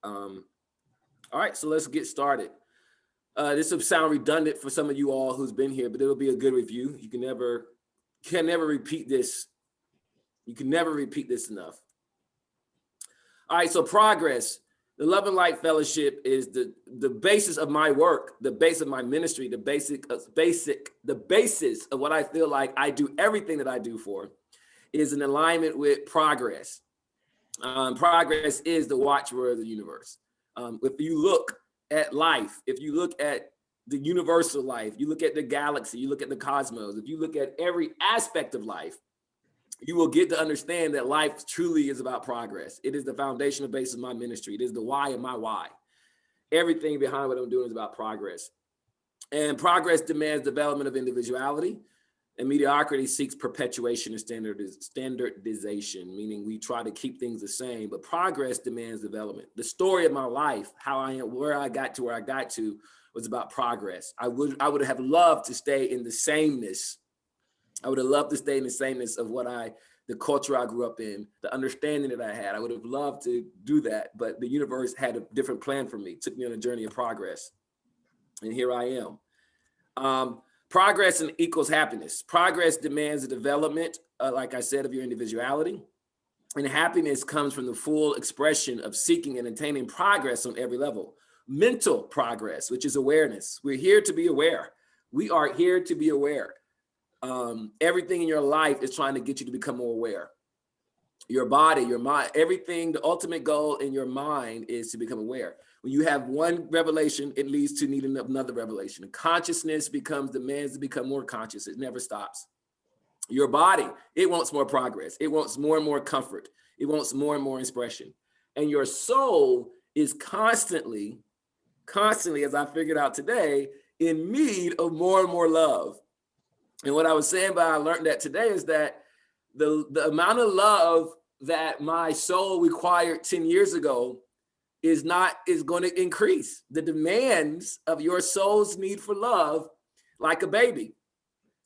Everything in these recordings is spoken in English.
All right, so let's get started. This will sound redundant for some of you all who's been here, but it'll be a good review. You can never repeat this. You can never repeat this enough. All right, so progress. The Love and Light Fellowship is the basis of my work, the base of my ministry, the basis of what I feel like I do everything that I do for is in alignment with progress. Progress is the watchword of the universe. If you look at life, if you look at the universal life, you look at the galaxy, you look at the cosmos, if you look at every aspect of life, you will get to understand that life truly is about progress. It is the foundational basis of my ministry. It is the why of my why. Everything behind what I'm doing is about progress. And progress demands development of individuality, and mediocrity seeks perpetuation and standardization, meaning we try to keep things the same, but progress demands development. The story of my life, how I am, where I got to, was about progress. I would have loved to stay in the sameness. I would have loved to stay in the sameness of the culture I grew up in, the understanding that I had. I would have loved to do that, but the universe had a different plan for me. It took me on a journey of progress, and here I am. Progress equals happiness. Progress demands the development, like I said, of your individuality, and happiness comes from the full expression of seeking and attaining progress on every level. Mental progress, which is awareness. We're here to be aware. We are here to be aware. Everything in your life is trying to get you to become more aware. Your body, your mind, everything, the ultimate goal in your mind is to become aware. When you have one revelation, it leads to needing another revelation. Consciousness demands to become more conscious. It never stops. Your body, it wants more progress. It wants more and more comfort. It wants more and more expression. And your soul is constantly, as I figured out today, in need of more and more love. And what I was saying, but I learned that today, is that the amount of love that my soul required 10 years ago is going to increase. The demands of your soul's need for love, like a baby,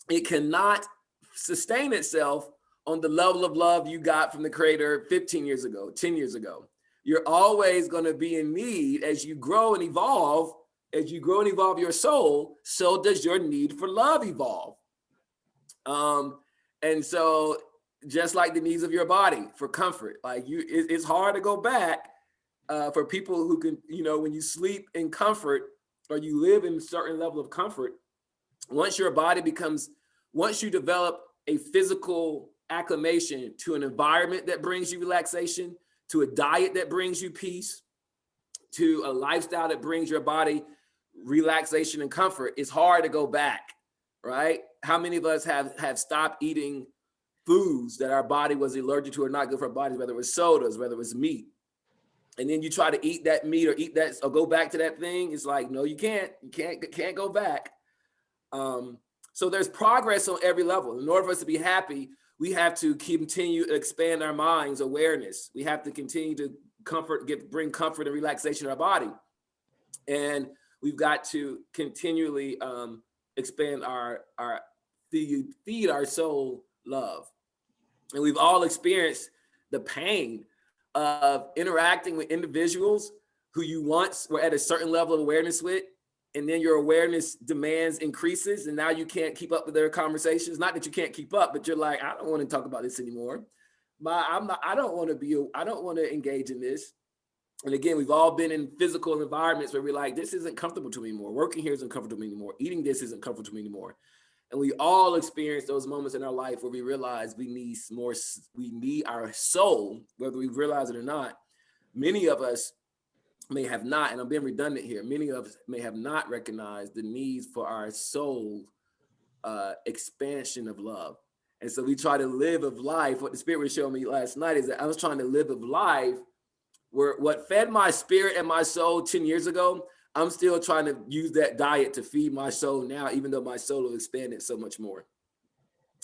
it cannot sustain itself on the level of love you got from the Creator 15 years ago, 10 years ago. You're always going to be in need as you grow and evolve. As you grow and evolve your soul, so does your need for love evolve. And so just like the needs of your body for comfort, like it's hard to go back for people who can, when you sleep in comfort or you live in a certain level of comfort, once you develop a physical acclimation to an environment that brings you relaxation, to a diet that brings you peace, to a lifestyle that brings your body relaxation and comfort, it's hard to go back. Right? How many of us have stopped eating foods that our body was allergic to or not good for our bodies, whether it was sodas, whether it was meat, and then you try to eat that meat or go back to that thing? It's like, no, you can't go back. So there's progress on every level. In order for us to be happy, we have to continue to expand our mind's awareness. We have to continue to bring comfort and relaxation to our body, and we've got to continually expand feed our soul love. And we've all experienced the pain of interacting with individuals who you once were at a certain level of awareness with, and then your awareness demands increases, and now you can't keep up with their conversations. Not that you can't keep up, but you're like, I don't want to talk about this anymore. I don't want to engage in this. And again, we've all been in physical environments where we're like, this isn't comfortable to me anymore. Working here isn't comfortable to me anymore. Eating this isn't comfortable to me anymore. And we all experience those moments in our life where we realize we need our soul, whether we realize it or not. Many of us may have not, and I'm being redundant here, many of us may have not recognized the needs for our soul expansion of love. And so we try to live of life. What the Spirit was showing me last night is that I was trying to live of life where what fed my spirit and my soul 10 years ago, I'm still trying to use that diet to feed my soul now, even though my soul has expanded so much more.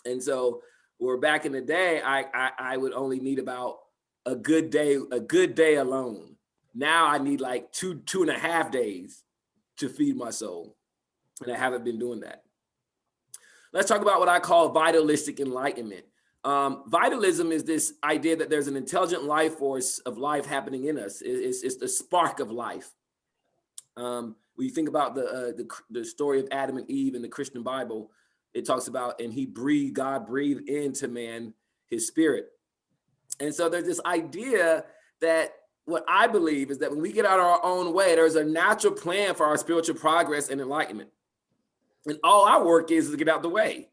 And so where back in the day, I would only need about a good day alone. Now I need like two and a half days to feed my soul. And I haven't been doing that. Let's talk about what I call vitalistic enlightenment. Vitalism is this idea that there's an intelligent life force of life happening in us. It's the spark of life. When you think about the story of Adam and Eve in the Christian Bible, it talks about, and God breathed into man his spirit. And so there's this idea that what I believe is that when we get out of our own way, there's a natural plan for our spiritual progress and enlightenment. And all our work is to get out the way.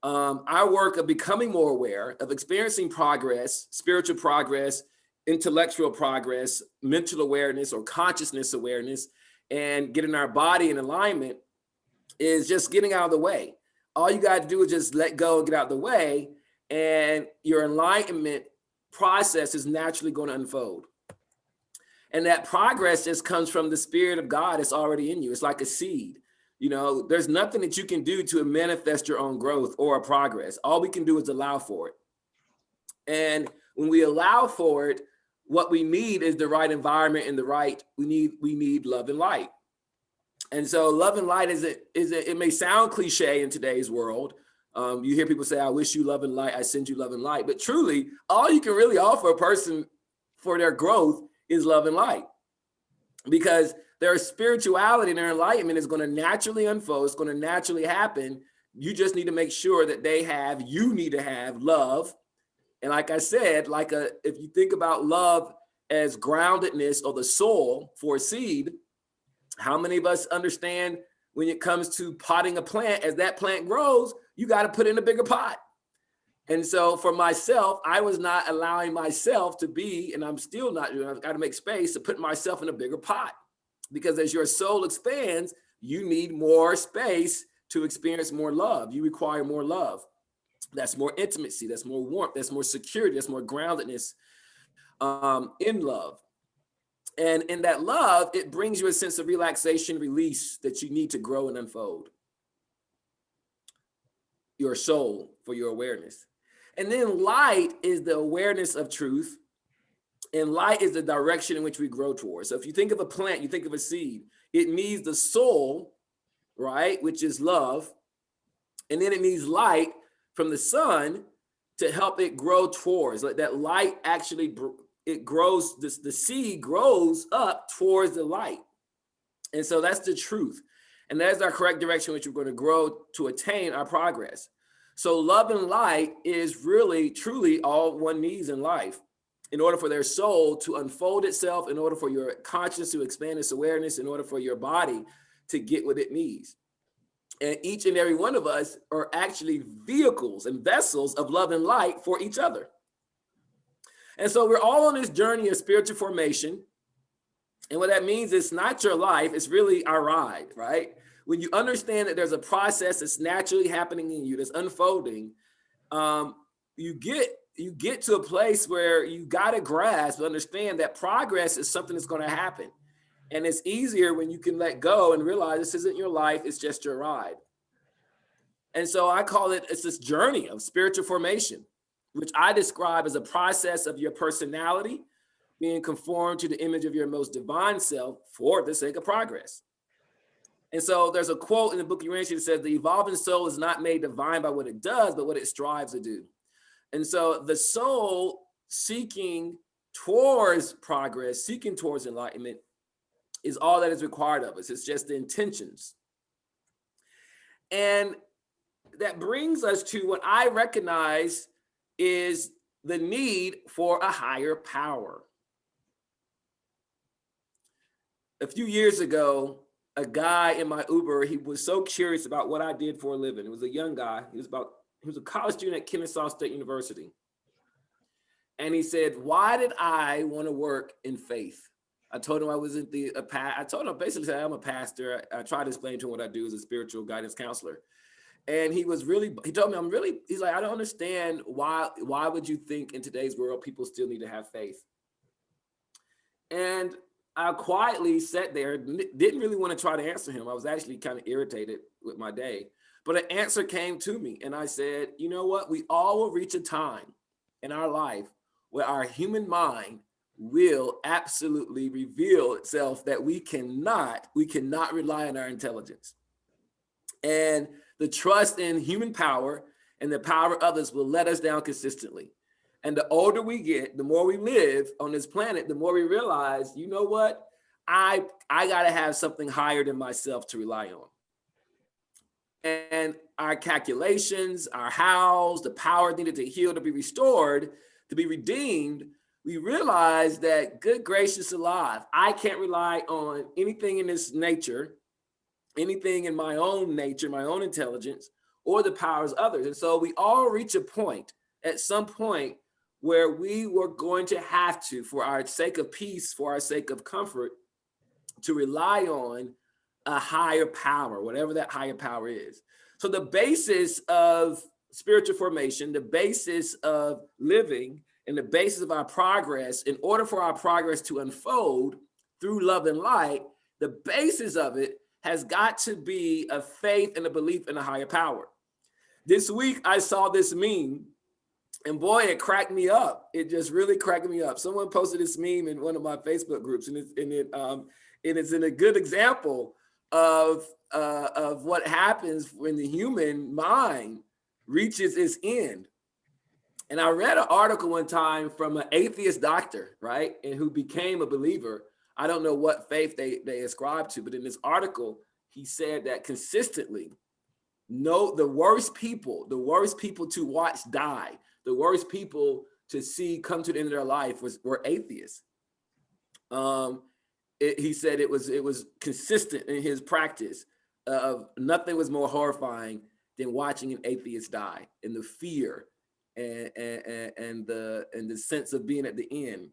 Our work of becoming more aware, of experiencing progress, spiritual progress, intellectual progress, mental awareness or consciousness awareness, and getting our body in alignment is just getting out of the way. All you got to do is just let go and get out of the way, and your enlightenment process is naturally going to unfold. And that progress just comes from the Spirit of God that's already in you. It's like a seed. You know, there's nothing that you can do to manifest your own growth or progress. All we can do is allow for it. And when we allow for it, what we need is the right environment and we need love and light. And so love and light it may sound cliche in today's world. You hear people say, I wish you love and light, I send you love and light. But truly, all you can really offer a person for their growth is love and light. Because their spirituality and their enlightenment is going to naturally unfold. It's going to naturally happen. You just need to make sure that you need to have love. And like I said, if you think about love as groundedness or the soil for a seed, how many of us understand when it comes to potting a plant, as that plant grows, you got to put in a bigger pot. And so for myself, I was not allowing myself to be, and I'm still not doing, I've got to make space to put myself in a bigger pot. Because as your soul expands, you need more space to experience more love. You require more love. That's more intimacy. That's more warmth. That's more security. That's more groundedness in love. And in that love, it brings you a sense of relaxation, release that you need to grow and unfold your soul for your awareness. And then light is the awareness of truth. And light is the direction in which we grow towards. So if you think of a plant, you think of a seed, it needs the soul, right, which is love. And then it needs light from the sun to help it grow towards. Like that light actually, it grows, the seed grows up towards the light. And so that's the truth. And that's our correct direction in which we're going to grow to attain our progress. So love and light is really, truly all one needs in life. In order for their soul to unfold itself, in order for your consciousness to expand its awareness, in order for your body to get what it needs. And each and every one of us are actually vehicles and vessels of love and light for each other. And so we're all on this journey of spiritual formation. And what that means is not your life, it's really our ride, right? When you understand that there's a process that's naturally happening in you, that's unfolding, you get to a place where you got to grasp, understand that progress is something that's going to happen. And it's easier when you can let go and realize this isn't your life, it's just your ride. And so I call it's this journey of spiritual formation, which I describe as a process of your personality being conformed to the image of your most divine self for the sake of progress. And so there's a quote in the book Urantia that says, the evolving soul is not made divine by what it does, but what it strives to do. And so the soul seeking towards progress, seeking towards enlightenment is all that is required of us. It's just the intentions. And that brings us to what I recognize is the need for a higher power. A few years ago, a guy in my Uber, he was so curious about what I did for a living. It was a young guy. He was a college student at Kennesaw State University. And he said, why did I want to work in faith? I told him I told him basically I'm a pastor. I tried to explain to him what I do as a spiritual guidance counselor. And he told me, he's like, I don't understand why would you think in today's world people still need to have faith? And I quietly sat there, didn't really want to try to answer him. I was actually kind of irritated with my day, but an answer came to me. And I said, you know what? We all will reach a time in our life where our human mind will absolutely reveal itself that we cannot rely on our intelligence. And the trust in human power and the power of others will let us down consistently. And the older we get, the more we live on this planet, the more we realize, you know what? I got to have something higher than myself to rely on. And our calculations, our hows, the power needed to heal, to be restored, to be redeemed, we realize that, good gracious alive, I can't rely on anything in this nature, anything in my own nature, my own intelligence, or the powers of others. And so we all reach a point at some point where we were going to have to, for our sake of peace, for our sake of comfort, to rely on a higher power, whatever that higher power is. So the basis of spiritual formation, the basis of living, and the basis of our progress, in order for our progress to unfold through love and light, the basis of it has got to be a faith and a belief in a higher power. This week, I saw this meme, and boy, it cracked me up. It just really cracked me up. Someone posted this meme in one of my Facebook groups, and it's in a good example of what happens when the human mind reaches its end. And I read an article one time from an atheist doctor, right, and who became a believer. I don't know what faith they ascribe to, but in this article, he said that consistently, the worst people to watch die, the worst people to see come to the end of their life were atheists. He said it was consistent in his practice of nothing was more horrifying than watching an atheist die, and the fear and the sense of being at the end.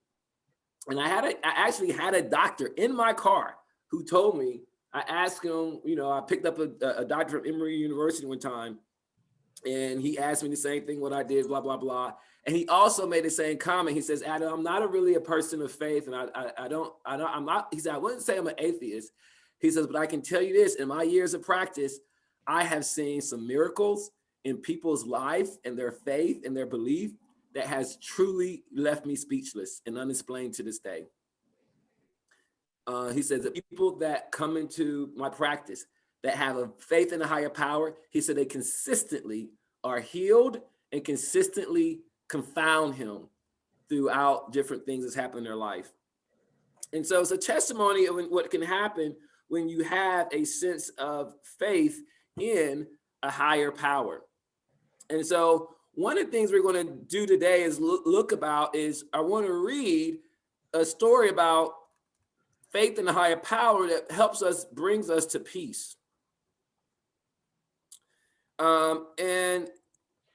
And I actually had a doctor in my car who told me, I asked him, I picked up a doctor from Emory University one time, and he asked me the same thing, what I did, blah, blah, blah. And he also made the same comment. He says, Addam, I'm not really a person of faith. And I'm not, he said, I wouldn't say I'm an atheist. He says, but I can tell you this, in my years of practice, I have seen some miracles in people's life and their faith and their belief that has truly left me speechless and unexplained to this day. He says, the people that come into my practice that have a faith in a higher power, he said they consistently are healed and consistently confound him throughout different things that's happened in their life. And so it's a testimony of what can happen when you have a sense of faith in a higher power. And so one of the things we're going to do today is I want to read a story about faith in a higher power that brings us to peace. And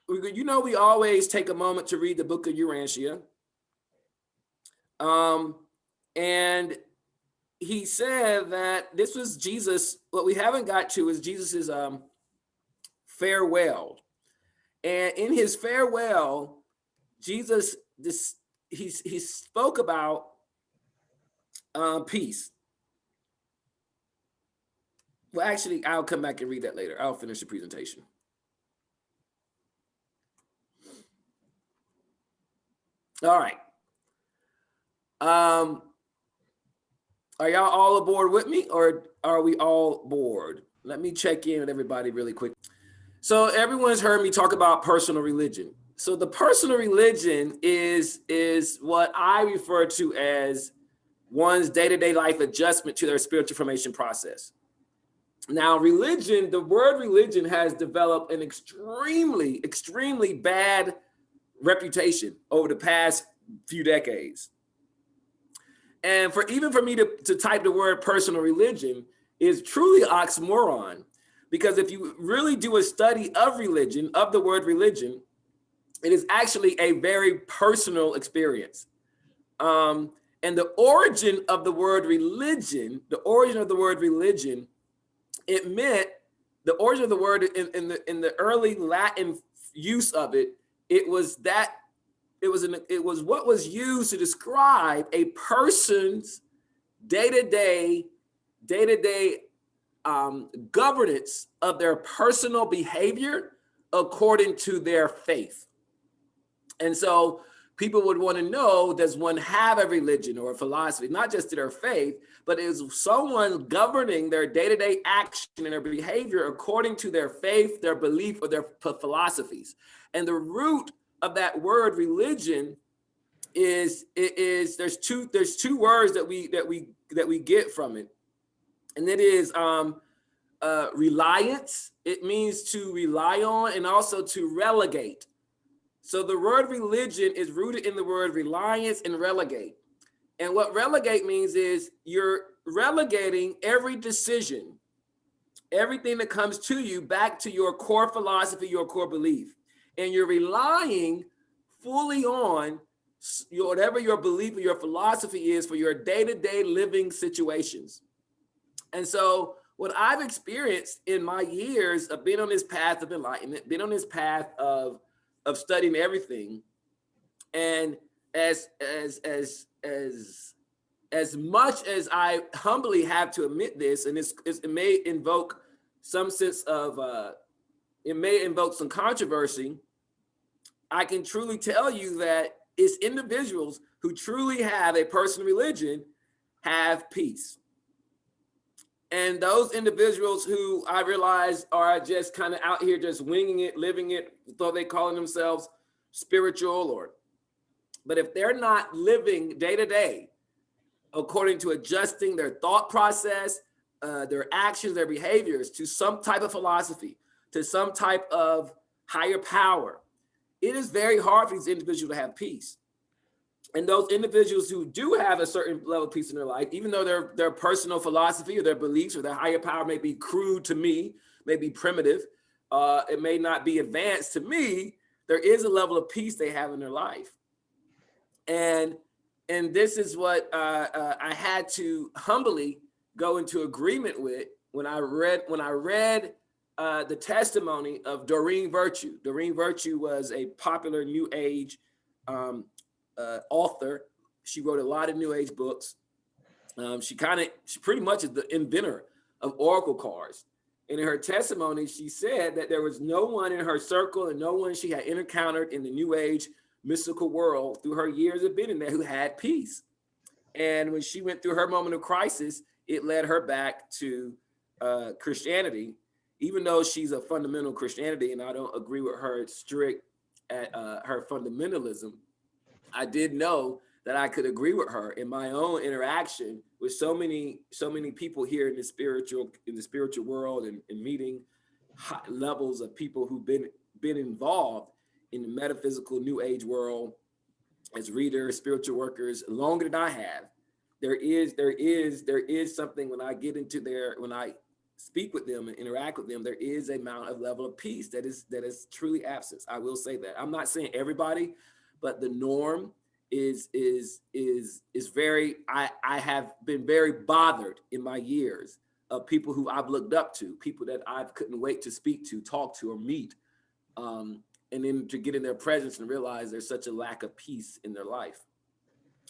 we always take a moment to read the book of Urantia. And he said that this was Jesus. What we haven't got to is Jesus's farewell. And in his farewell, Jesus, he spoke about peace. Well, actually, I'll come back and read that later. I'll finish the presentation. All right. Are y'all all aboard with me, or are we all bored? Let me check in with everybody really quick. So everyone's heard me talk about personal religion. So the personal religion is what I refer to as one's day-to-day life adjustment to their spiritual formation process. Now, religion, the word religion has developed an extremely, extremely bad reputation over the past few decades. And for me to type the word personal religion is truly oxymoron, because if you really do a study of religion, of the word religion, it is actually a very personal experience. And the origin of the word religion, it meant, the origin of the word in the early Latin use of it, it was what was used to describe a person's day-to-day governance of their personal behavior according to their faith. And so people would want to know, does one have a religion or a philosophy, not just to their faith, but is someone governing their day-to-day action and their behavior according to their faith, their belief, or their philosophies. And the root of that word religion is there's two words that we get from it, and it is reliance. It means to rely on, and also to relegate. So the word religion is rooted in the word reliance and relegate. And what relegate means is you're relegating every decision, everything that comes to you, back to your core philosophy, your core belief, and you're relying fully on whatever your belief or your philosophy is for your day-to-day living situations. And so what I've experienced in my years of being on this path of enlightenment, being on this path of studying everything, and as much as I humbly have to admit this, and it may invoke some sense of it may invoke some controversy, I can truly tell you that it's individuals who truly have a personal religion have peace. And those individuals who I realize are just kind of out here just winging it, living it, though they calling themselves spiritual, but if they're not living day to day according to adjusting their thought process, their actions, their behaviors to some type of philosophy, to some type of higher power, it is very hard for these individuals to have peace. And those individuals who do have a certain level of peace in their life, even though their personal philosophy or their beliefs or their higher power may be crude to me, may be primitive, it may not be advanced to me, there is a level of peace they have in their life. And this is what I had to humbly go into agreement with when I read the testimony of Doreen Virtue. Doreen Virtue was a popular New Age author. She wrote a lot of New Age books. She pretty much is the inventor of oracle cards. And in her testimony, she said that there was no one in her circle and no one she had encountered in the New Age mystical world through her years of being in there who had peace. And when she went through her moment of crisis, it led her back to Christianity, even though she's a fundamental Christianity, and I don't agree with her strict at her fundamentalism. I did know that I could agree with her in my own interaction with so many people here in the spiritual world, and meeting high levels of people who've been involved in the metaphysical New Age world as readers, spiritual workers, longer than I have. There is something when I get into when I speak with them and interact with them, there is a level of peace that is truly absent. I will say that. I'm not saying everybody, but the norm is very, I have been very bothered in my years of people who I've looked up to, people that I couldn't wait to speak to, talk to, or meet. And then to get in their presence and realize there's such a lack of peace in their life.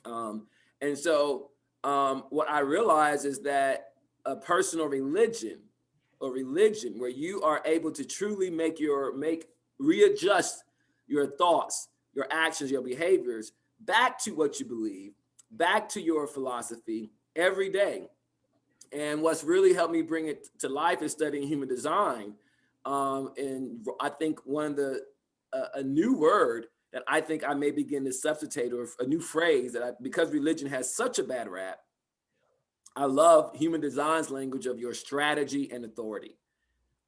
And so what I realize is that a personal religion, where you are able to truly readjust your thoughts, your actions, your behaviors back to what you believe, back to your philosophy every day. And what's really helped me bring it to life is studying human design. And I think a new word that I think I may begin to substitute, or a new phrase because religion has such a bad rap, I love human design's language of your strategy and authority.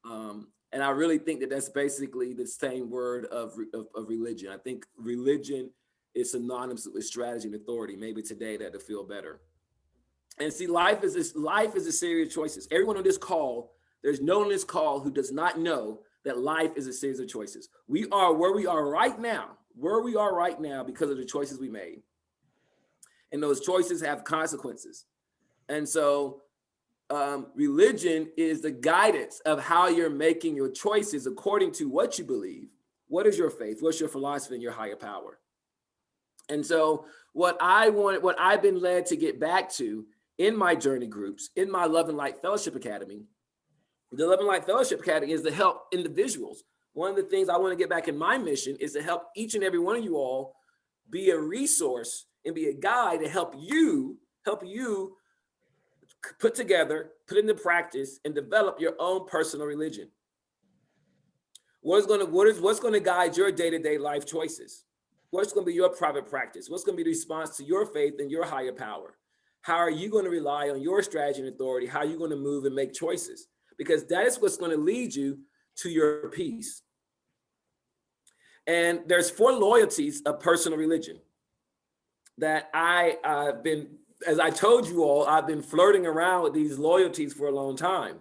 And I really think that that's basically the same word of religion. I think religion is synonymous with strategy and authority. Maybe today that'll feel better. And see, life is a series of choices. Everyone on this call, there's no one on this call who does not know that life is a series of choices. We are where we are right now because of the choices we made. And those choices have consequences. And so religion is the guidance of how you're making your choices according to what you believe. What is your faith? What's your philosophy and your higher power? And so what I've been led to get back to in my journey groups, in my Love and Light Fellowship Academy, the Love and Light Fellowship Academy is to help individuals. One of the things I want to get back in my mission is to help each and every one of you all be a resource and be a guide to help you put together, put into practice, and develop your own personal religion. What's going to guide your day-to-day life choices? What's going to be your private practice? What's going to be the response to your faith and your higher power? How are you going to rely on your strategy and authority? How are you going to move and make choices? Because that is what's going to lead you to your peace. And there's 4 loyalties of personal religion that I've been, as I told you all, I've been flirting around with these loyalties for a long time.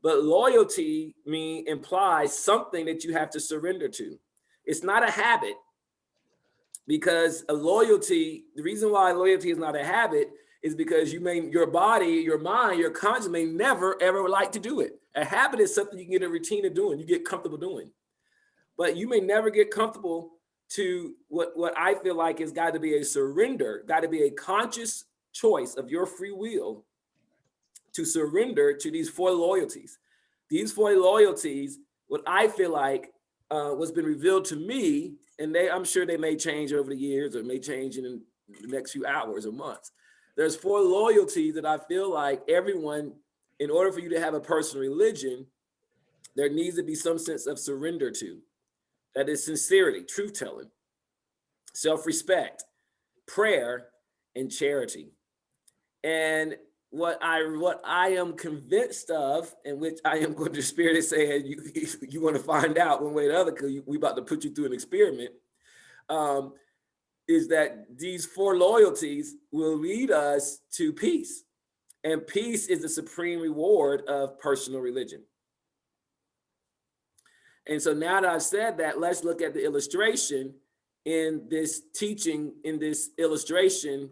But loyalty implies something that you have to surrender to. It's not a habit, because a loyalty, the reason why loyalty is not a habit is because your body, your mind, your conscience may never, ever like to do it. A habit is something you can get a routine of doing, you get comfortable doing. But you may never get comfortable to what I feel like has got to be a surrender, got to be a conscious choice of your free will to surrender to these 4 loyalties. These 4 loyalties, what I feel like what's been revealed to me, and I'm sure they may change over the years or may change in the next few hours or months. There's 4 loyalties that I feel like everyone, in order for you to have a personal religion, there needs to be some sense of surrender to. That is sincerity, truth-telling, self-respect, prayer, and charity. And what I am convinced of, and which I am going to Spirit is saying you want to find out one way or the other, because we about to put you through an experiment, is that these 4 loyalties will lead us to peace. And peace is the supreme reward of personal religion. And so now that I've said that, let's look at the illustration in this teaching, in this illustration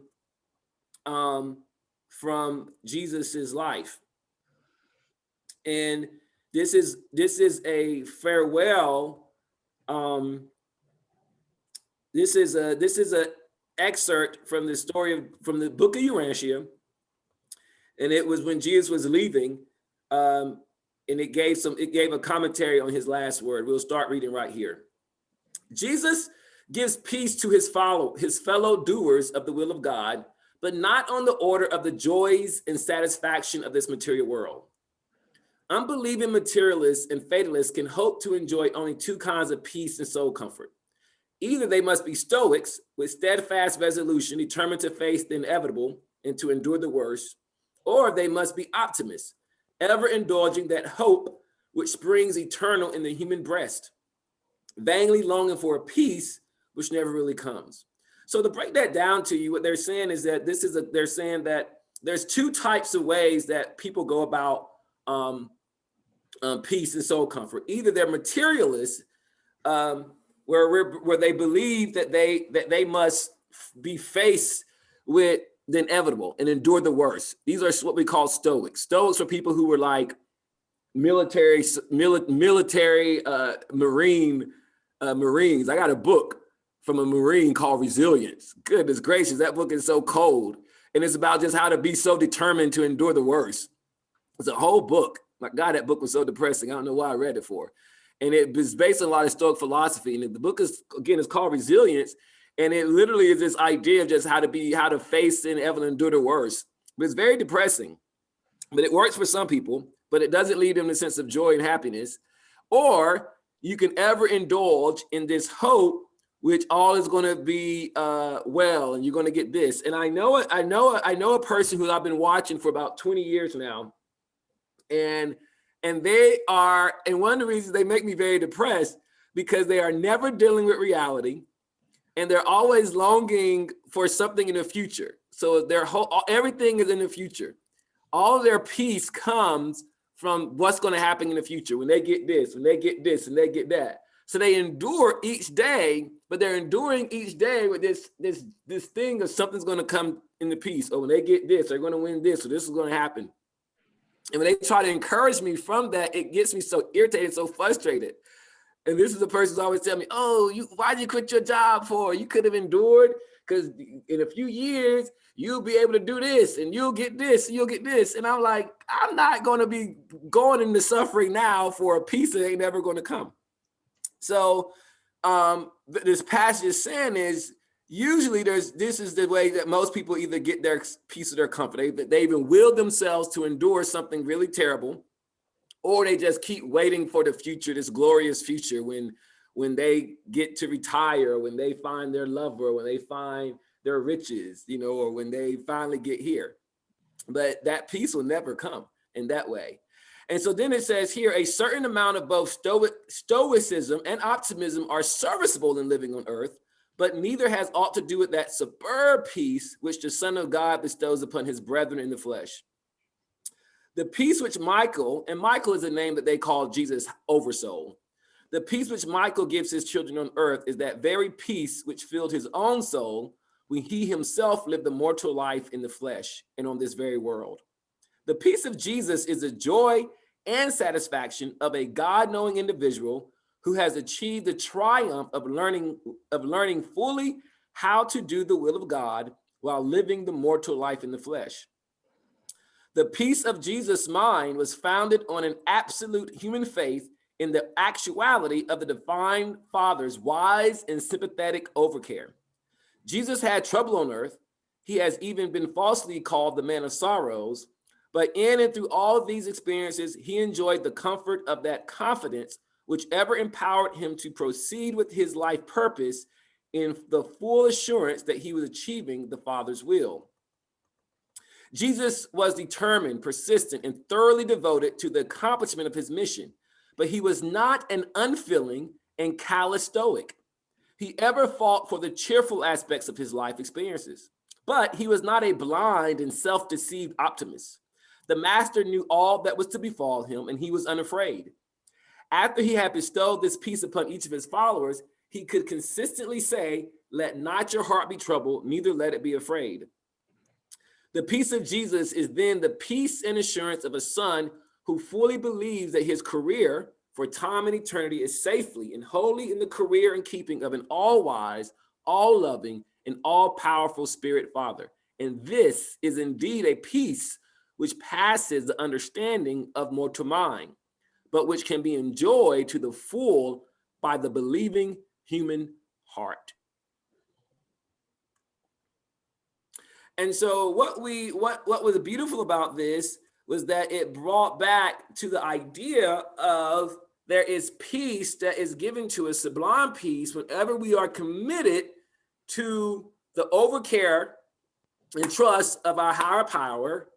from Jesus's life. And this is a farewell. This is a excerpt from the story from the book of Urantia. And it was when Jesus was leaving, and it gave a commentary on his last word. We'll start reading right here. Jesus gives peace to his fellow doers of the will of God, but not on the order of the joys and satisfaction of this material world. Unbelieving materialists and fatalists can hope to enjoy only 2 kinds of peace and soul comfort. Either they must be Stoics with steadfast resolution, determined to face the inevitable and to endure the worst, or they must be optimists, ever indulging that hope which springs eternal in the human breast, vainly longing for a peace which never really comes. So to break that down to you, what they're saying is that they're saying that there's 2 types of ways that people go about peace and soul comfort. Either they're materialists, where they believe that they must be faced with the inevitable and endure the worst. These are what we call Stoics. Stoics are people who were like Marines. I got a book from a Marine called Resilience. Goodness gracious, that book is so cold. And it's about just how to be so determined to endure the worst. It's a whole book. My God, that book was so depressing. I don't know why I read it for. And it was based on a lot of Stoic philosophy. And the book is called Resilience. And it literally is this idea of just how to face the inevitable and endure the worst. But it's very depressing. But it works for some people, but it doesn't lead them to a sense of joy and happiness. Or you can ever indulge in this hope, which all is going to be well, and you're going to get this. And I know a person who I've been watching for about 20 years now. And they are, and one of the reasons they make me very depressed, because they are never dealing with reality, and they're always longing for something in the future. So everything is in the future. All of their peace comes from what's going to happen in the future, when they get this, when they get this, and they get that. So they endure each day, but they're enduring each day with this thing of something's going to come in the peace. Or when they get this, they're going to win this, or this is going to happen. And when they try to encourage me from that, it gets me so irritated, so frustrated. And this is the person who's always telling me, oh, why'd you quit your job for? You could have endured, because in a few years, you'll be able to do this, and you'll get this, and you'll get this. And I'm like, I'm not going to be going into suffering now for a peace that ain't never going to come. So this passage is saying is, Usually this is the way that most people either get their piece of their comfort. They even will themselves to endure something really terrible, or they just keep waiting for the future, this glorious future, when they get to retire, when they find their lover, when they find their riches, or when they finally get here. But that peace will never come in that way. And so then it says here, a certain amount of both stoicism and optimism are serviceable in living on earth, but neither has aught to do with that superb peace which the Son of God bestows upon his brethren in the flesh. The peace which Michael, and Michael is a name that they call Jesus' oversoul. The peace which Michael gives his children on earth is that very peace which filled his own soul when he himself lived the mortal life in the flesh and on this very world. The peace of Jesus is the joy and satisfaction of a God-knowing individual who has achieved the triumph of learning fully how to do the will of God while living the mortal life in the flesh. The peace of Jesus' mind was founded on an absolute human faith in the actuality of the divine Father's wise and sympathetic overcare. Jesus had trouble on earth. He has even been falsely called the man of sorrows, but in and through all these experiences, he enjoyed the comfort of that confidence which ever empowered him to proceed with his life purpose in the full assurance that he was achieving the Father's will. Jesus was determined, persistent, and thoroughly devoted to the accomplishment of his mission, but he was not an unfeeling and callous stoic. He ever fought for the cheerful aspects of his life experiences, but he was not a blind and self-deceived optimist. The master knew all that was to befall him, and he was unafraid. After he had bestowed this peace upon each of his followers, he could consistently say, "Let not your heart be troubled, neither let it be afraid." The peace of Jesus is then the peace and assurance of a son who fully believes that his career for time and eternity is safely and wholly in the career and keeping of an all-wise, all-loving, and all-powerful Spirit Father. And this is indeed a peace which passes the understanding of mortal mind, but which can be enjoyed to the full by the believing human heart. And so what was beautiful about this was that it brought back to the idea of there is peace that is given to us, sublime peace, whenever we are committed to the overcare and trust of our higher power,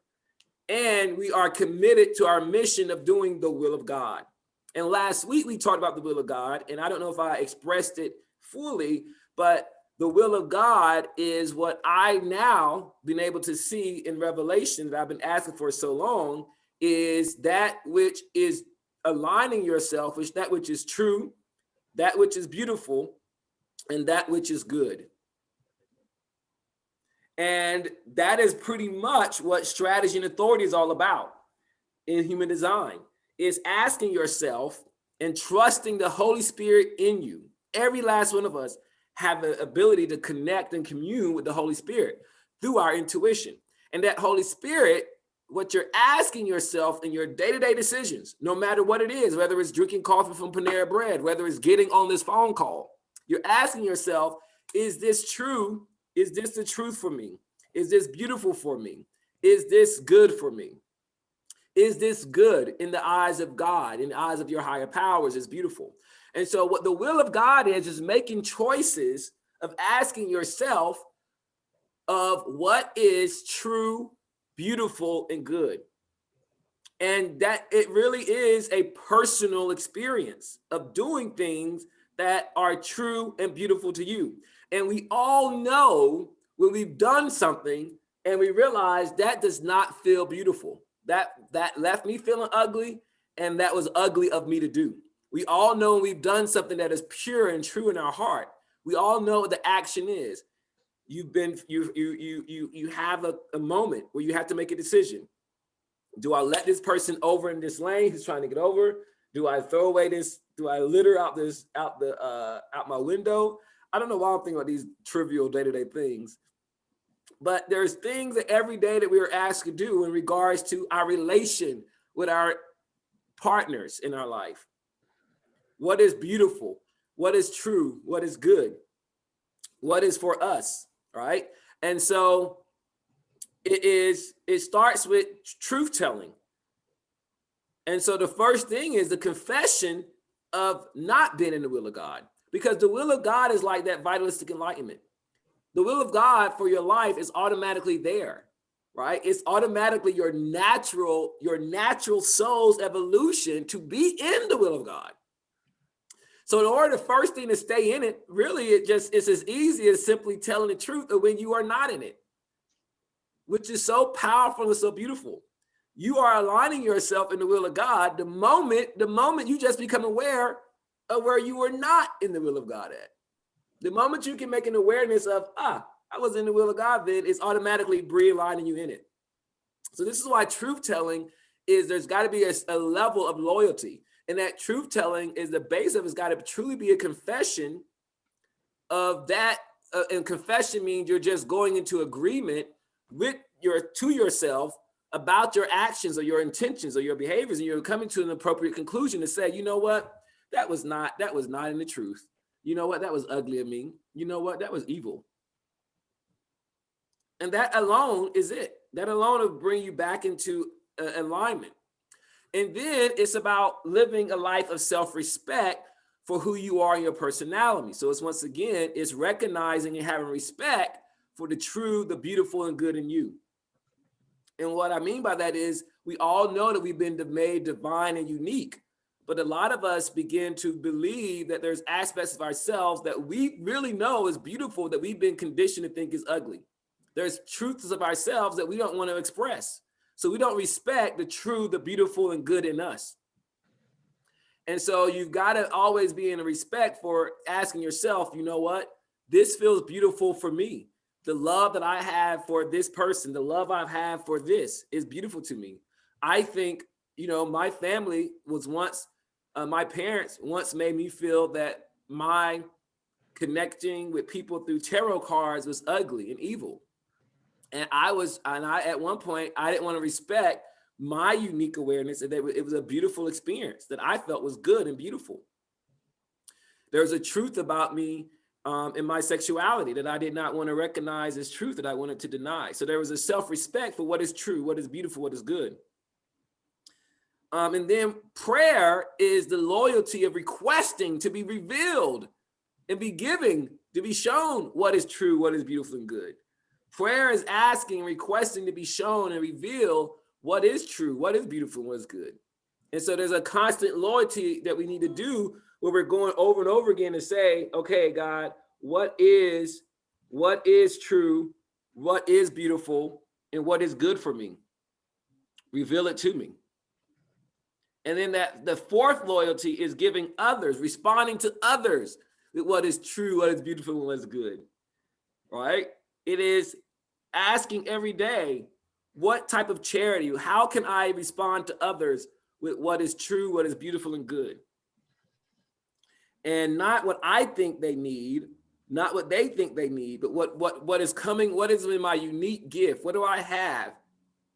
and we are committed to our mission of doing the will of God. And last week we talked about the will of God, and I don't know if I expressed it fully, but the will of God is what I now been able to see in Revelation that I've been asking for so long, is that which is aligning yourself with that which is true, that which is beautiful, and that which is good. And that is pretty much what strategy and authority is all about in human design, is asking yourself and trusting the Holy Spirit in you. Every last one of us have the ability to connect and commune with the Holy Spirit through our intuition. And that Holy Spirit, what you're asking yourself in your day-to-day decisions, no matter what it is, whether it's drinking coffee from Panera Bread, whether it's getting on this phone call, you're asking yourself, is this true? Is this the truth for me? Is this beautiful for me? Is this good for me? Is this good in the eyes of God, in the eyes of your higher powers? Is beautiful. And so what the will of God is making choices of asking yourself of what is true, beautiful, and good. And that it really is a personal experience of doing things that are true and beautiful to you. And we all know when we've done something and we realize that does not feel beautiful. That left me feeling ugly, and that was ugly of me to do. We all know we've done something that is pure and true in our heart. We all know what the action is. You have a moment where you have to make a decision. Do I let this person over in this lane who's trying to get over? Do I throw away this? Do I litter out my window? I don't know why I'm thinking about these trivial day-to-day things, but there's things that every day that we are asked to do in regards to our relation with our partners in our life. What is beautiful? What is true? What is good? what is for us, right? And so it starts with truth telling. And so the first thing is the confession of not being in the will of God, because the will of God is like that vitalistic enlightenment. The will of God for your life is automatically there, right? It's automatically your natural soul's evolution to be in the will of God. So in order, the first thing to stay in it, really, it's as easy as simply telling the truth of when you are not in it, which is so powerful and so beautiful. You are aligning yourself in the will of God the moment you just become aware of where you were not in the will of God at. The moment you can make an awareness of, I was in the will of God, then it's automatically realigning you in it. So this is why truth telling is, there's got to be a level of loyalty. And that truth telling is the base of it's got to truly be a confession of that. And confession means you're just going into agreement with yourself about your actions or your intentions or your behaviors, and you're coming to an appropriate conclusion to say, you know what, that was not in the truth. You know what, that was ugly of me. You know what, that was evil. And that alone is it. That alone will bring you back into alignment. And then it's about living a life of self-respect for who you are and your personality. So it's, once again, it's recognizing and having respect for the true, the beautiful, and good in you. And what I mean by that is, we all know that we've been made divine and unique, but a lot of us begin to believe that there's aspects of ourselves that we really know is beautiful that we've been conditioned to think is ugly. There's truths of ourselves that we don't want to express. So we don't respect the true, the beautiful, and good in us. And so you've got to always be in a respect for asking yourself, you know what, this feels beautiful for me. The love that I have for this person, the love I've had for this is beautiful to me. I think, my family was once, my parents once made me feel that my connecting with people through tarot cards was ugly and evil. And I at one point, I didn't want to respect my unique awareness, and that it was a beautiful experience that I felt was good and beautiful. There's a truth about me in my sexuality that I did not want to recognize as truth, that I wanted to deny. So there was a self-respect for what is true, what is beautiful, what is good. And then prayer is the loyalty of requesting to be revealed and be giving, to be shown what is true, what is beautiful and good. Prayer is asking, requesting to be shown and reveal what is true, what is beautiful, what is good. And so there's a constant loyalty that we need to do, where we're going over and over again to say, okay, God, what is true, what is beautiful, and what is good for me? Reveal it to me. And then the fourth loyalty is giving others, responding to others with what is true, what is beautiful, and what is good, right? It is asking every day, what type of charity, how can I respond to others with what is true, what is beautiful and good? And not what I think they need, not what they think they need, but what is coming, what is in my unique gift? What do I have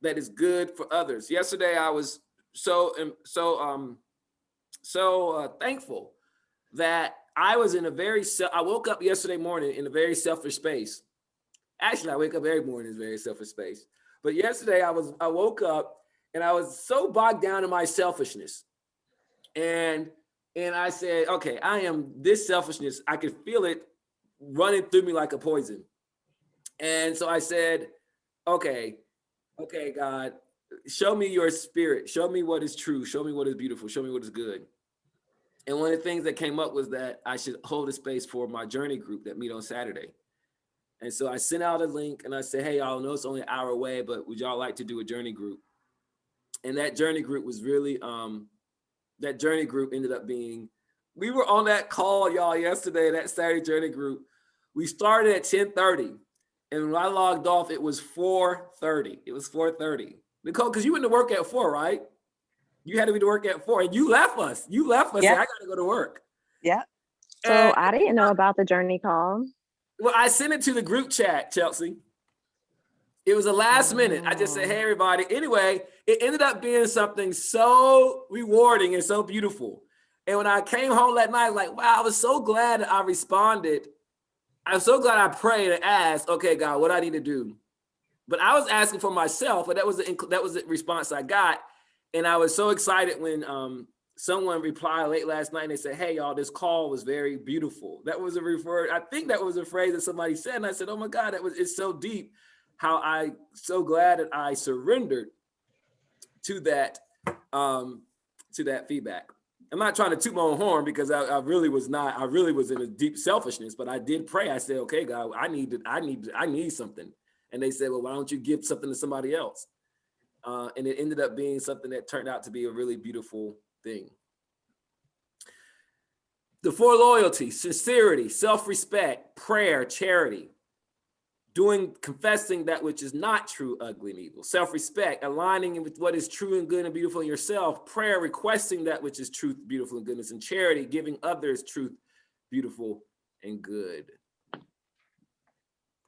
that is good for others? Yesterday, I was so thankful that I was in I woke up yesterday morning in a very selfish space. Actually, I wake up every morning in a very selfish space. But yesterday I woke up and I was so bogged down in my selfishness. And I said, okay, I am this selfishness. I could feel it running through me like a poison. And so I said, okay, God, show me your spirit. Show me what is true. Show me what is beautiful. Show me what is good. And one of the things that came up was that I should hold a space for my journey group that meet on Saturday. And so I sent out a link and I said, hey, y'all, know it's only an hour away, but would y'all like to do a journey group? And that journey group was really, that journey group ended up being, we were on that call, y'all, yesterday, that Saturday journey group. We started at 10:30. And when I logged off, it was 4:30. It was 4:30. Nicole, because you went to work at 4, right? You had to be to work at 4. And you left us. You left us. Yeah. And I got to go to work. Yeah. So I didn't know about the journey call. Well, I sent it to the group chat, Chelsea. It was a last minute. I just said, hey, everybody. Anyway, it ended up being something so rewarding and so beautiful. And when I came home that night, like, wow, I was so glad that I responded I'm so glad I prayed and asked, okay, God, what I need to do. But I was asking for myself, but that was the response I got. And I was so excited when someone replied late last night and they said, hey, y'all, this call was very beautiful. That was I think that was a phrase that somebody said. And I said, oh my God, it's so deep how so glad that I surrendered to that feedback. I'm not trying to toot my own horn because I really was in a deep selfishness, but I did pray. I said, okay, God, I need something. And they said, well, why don't you give something to somebody else? And it ended up being something that turned out to be a really beautiful thing. The 4 loyalties: sincerity, self-respect, prayer, charity, confessing that which is not true, ugly, and evil; self-respect, aligning with what is true and good and beautiful in yourself; prayer, requesting that which is truth, beautiful, and goodness; and charity, giving others truth, beautiful, and good.